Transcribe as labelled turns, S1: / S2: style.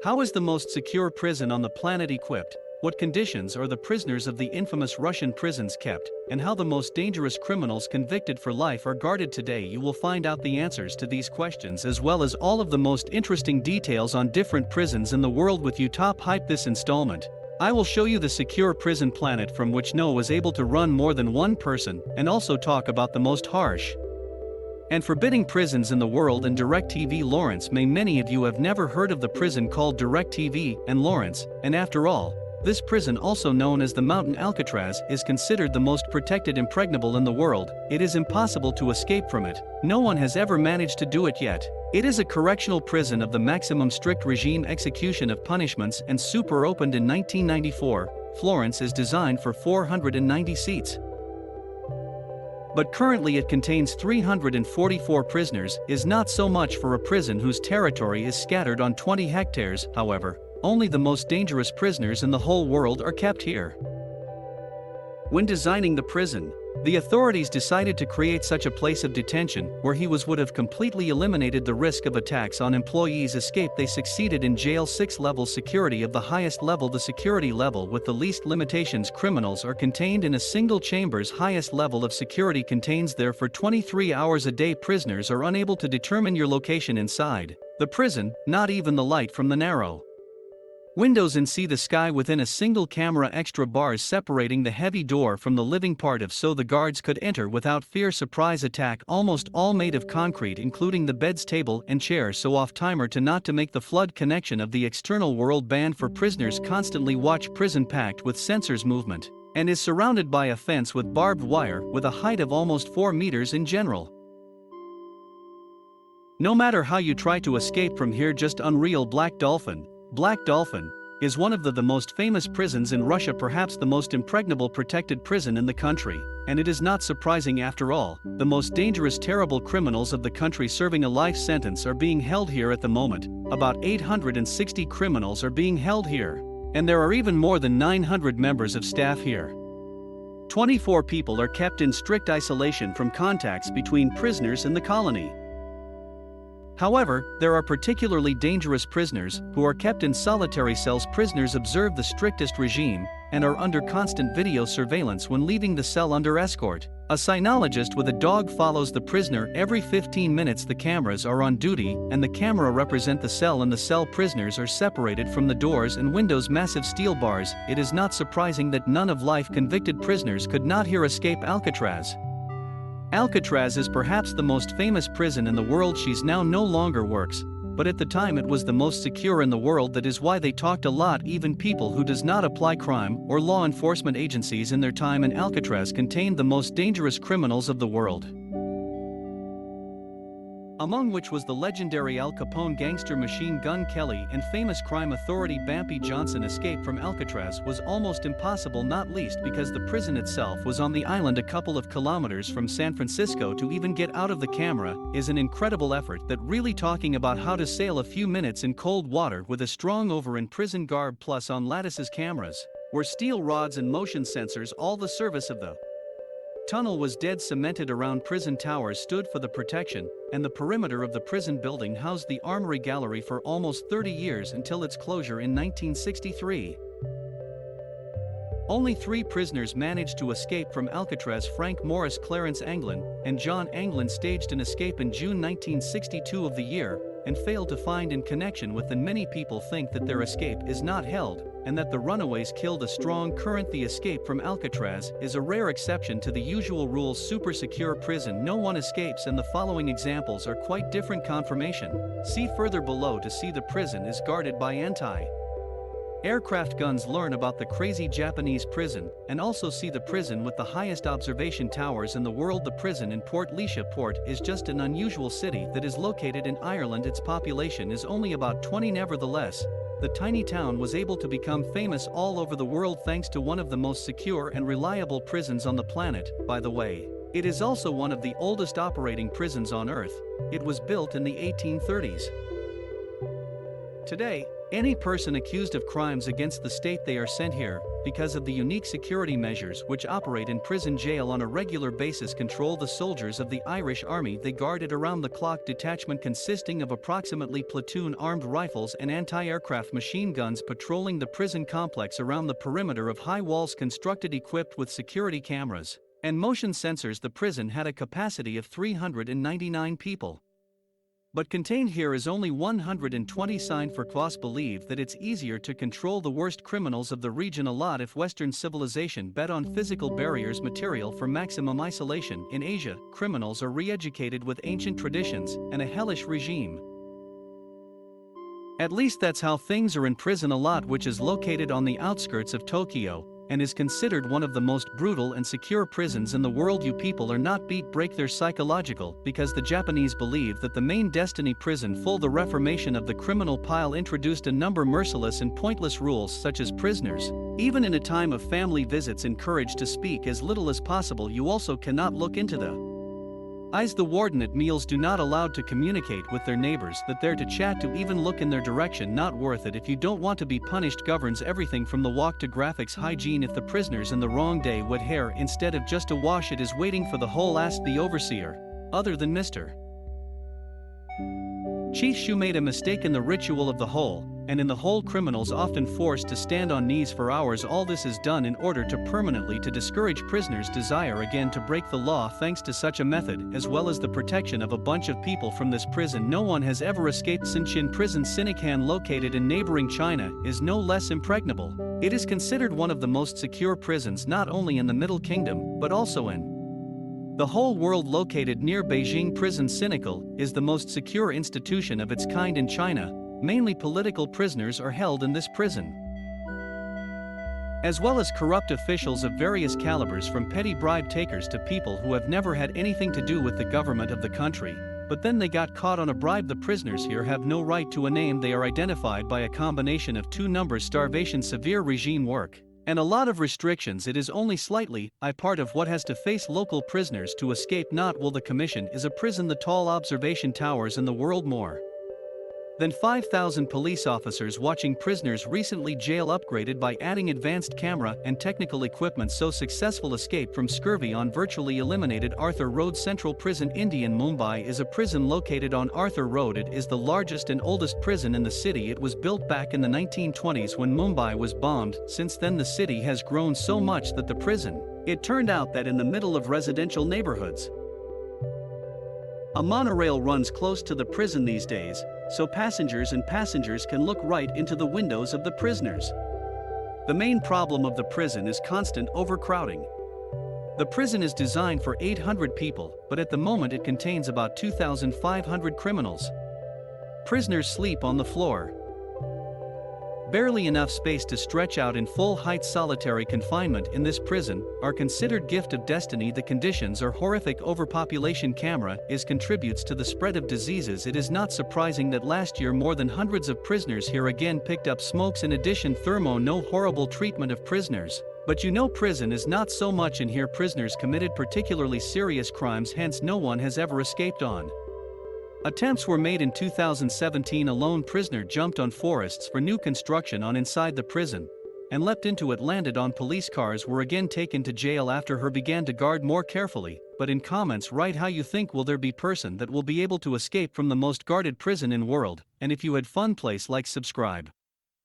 S1: How is the most secure prison on the planet equipped? What conditions are the prisoners of the infamous Russian prisons kept, and how the most dangerous criminals convicted for life are guarded today? You will find out the answers to these questions as well as all of the most interesting details on different prisons in the world with you. Tophype. This installment, I will show you the secure prison planet from which Noah was able to run more than one person, and also talk about the most harsh and forbidding prisons in the world and DirecTV Lawrence. Many of you have never heard of the prison called DirecTV and Lawrence, and after all, this prison, also known as the Mountain Alcatraz, is considered the most protected impregnable in the world. It is impossible to escape from it. No one has ever managed to do it yet. It is a correctional prison of the maximum strict regime execution of punishments and super opened in 1994. Florence is designed for 490 seats. But currently it contains 344 prisoners, is not so much for a prison whose territory is scattered on 20 hectares. However, only the most dangerous prisoners in the whole world are kept here. When designing the prison, the authorities decided to create such a place of detention where he would have completely eliminated the risk of attacks on employees' escape. They succeeded in jail 6-level security of the highest level, the security level with the least limitations. Criminals are contained in a single chamber's highest level of security contains there for 23 hours a day. Prisoners are unable to determine your location inside the prison, not even the light from the narrow windows and see the sky within a single camera. Extra bars separating the heavy door from the living part of so the guards could enter without fear. Surprise attack, almost all made of concrete including the beds, table and chair. So off timer to not to make the flood connection of the external world. Banned for prisoners constantly watch prison packed with sensors movement and is surrounded by a fence with barbed wire with a height of almost 4 meters in general. No matter how you try to escape from here, just unreal. Black Dolphin. Black Dolphin is one of the most famous prisons in Russia, perhaps the most impregnable protected prison in the country, and it is not surprising after all. The most dangerous, terrible criminals of the country serving a life sentence are being held here at the moment. About 860 criminals are being held here, and there are even more than 900 members of staff here. 24 people are kept in strict isolation from contacts between prisoners in the colony. However, there are particularly dangerous prisoners who are kept in solitary cells. Prisoners observe the strictest regime and are under constant video surveillance when leaving the cell under escort. A cynologist with a dog follows the prisoner every 15 minutes. The cameras are on duty and the camera represent the cell, and the cell prisoners are separated from the doors and windows. Massive steel bars. It is not surprising that none of life convicted prisoners could not here escape Alcatraz. Alcatraz is perhaps the most famous prison in the world. She's now no longer works, but at the time it was the most secure in the world. That is why they talked a lot. Even people who does not apply crime or law enforcement agencies in their time in Alcatraz contained the most dangerous criminals of the world, among which was the legendary Al Capone gangster Machine Gun Kelly and famous crime authority Bumpy Johnson. Escape from Alcatraz was almost impossible, not least because the prison itself was on the island a couple of kilometers from San Francisco. To even get out of the camera is an incredible effort. That really talking about how to sail a few minutes in cold water with a strong over in prison garb, plus on lattices. Cameras were steel rods and motion sensors. All the service of the tunnel was dead cemented around prison towers stood for the protection, and the perimeter of the prison building housed the Armory Gallery for almost 30 years until its closure in 1963. Only 3 prisoners managed to escape from Alcatraz: Frank Morris, Clarence Anglin, and John Anglin staged an escape in June 1962 of the year, and failed to find in connection with, and many people think that their escape is not held, and that the runaways killed a strong current. The escape from Alcatraz is a rare exception to the usual rules. Super secure prison, no one escapes, and the following examples are quite different. Confirmation. See further below to see the prison is guarded by anti-aircraft guns. Learn about the crazy Japanese prison, and also see the prison with the highest observation towers in the world. The prison in Port Lisha. Port is just an unusual city that is located in Ireland. Its population is only about 20. Nevertheless, the tiny town was able to become famous all over the world thanks to one of the most secure and reliable prisons on the planet. By the way, it is also one of the oldest operating prisons on Earth. It was built in the 1830s. Today, Any person accused of crimes against the state, they are sent here, because of the unique security measures which operate in prison jail on a regular basis. Control the soldiers of the Irish Army. They guarded around-the-clock detachment consisting of approximately platoon armed rifles and anti-aircraft machine guns patrolling the prison complex around the perimeter of high walls constructed equipped with security cameras and motion sensors. The prison had a capacity of 399 people. But contained here is only 120. Signed for Kvoss believe that it's easier to control the worst criminals of the region a lot if Western civilization bet on physical barriers material for maximum isolation. In Asia, criminals are re-educated with ancient traditions and a hellish regime. At least that's how things are in prison a lot, which is located on the outskirts of Tokyo and is considered one of the most brutal and secure prisons in the world. You people are not beat, break, they're psychological, because the Japanese believe that the main destiny prison full. The reformation of the criminal pile introduced a number merciless and pointless rules, such as prisoners, even in a time of family visits, encouraged to speak as little as possible. You also cannot look into the eyes. The warden at meals do not allowed to communicate with their neighbors, that they're to chat, to even look in their direction. Not worth it if you don't want to be punished. Governs everything from the walk to graphics. Hygiene. If the prisoner's in the wrong day, wet hair instead of just a wash, it is waiting for the whole. Ask the overseer. Other than Mr. Chief Shu made a mistake in the ritual of the hole, and in the hole criminals often forced to stand on knees for hours. All this is done in order to permanently to discourage prisoners' desire again to break the law. Thanks to such a method, as well as the protection of a bunch of people from this prison, no one has ever escaped. Sinqin prison, Sinikhan, located in neighboring China, is no less impregnable. It is considered one of the most secure prisons not only in the Middle Kingdom, but also in the whole world. Located near Beijing, prison Sinikal is the most secure institution of its kind in China. Mainly political prisoners are held in this prison, as well as corrupt officials of various calibers, from petty bribe takers to people who have never had anything to do with the government of the country, but then they got caught on a bribe. The prisoners here have no right to a name. They are identified by a combination of two numbers: starvation, severe regime work, and a lot of restrictions. It is only slightly a part of what has to face local prisoners to escape. Not will. The commission is a prison. The tall observation towers in the world, more than 5,000 police officers watching prisoners. Recently jail upgraded by adding advanced camera and technical equipment. So successful escape from scurvy on virtually eliminated. Arthur Road Central Prison, Indian. Mumbai is a prison located on Arthur Road. It is the largest and oldest prison in the city. It was built back in the 1920s when Mumbai was bombed. Since then the city has grown so much that the prison, it turned out that in the middle of residential neighborhoods, a monorail runs close to the prison these days, so passengers can look right into the windows of the prisoners. The main problem of the prison is constant overcrowding. The prison is designed for 800 people, but at the moment it contains about 2,500 criminals. Prisoners sleep on the floor. Barely enough space to stretch out in full height. Solitary confinement in this prison are considered gift of destiny. The conditions are horrific. Overpopulation camera is contributes to the spread of diseases. It is not surprising that last year more than hundreds of prisoners here again picked up smokes. In addition, no horrible treatment of prisoners. But you know, prison is not so much in here. Prisoners committed particularly serious crimes, hence no one has ever escaped on. Attempts were made in 2017. A lone prisoner jumped on forests for new construction on inside the prison and leapt into it, landed on police cars, were again taken to jail after her began to guard more carefully. But in comments write how you think will there be person that will be able to escape from the most guarded prison in world, and if you had fun place, like, subscribe.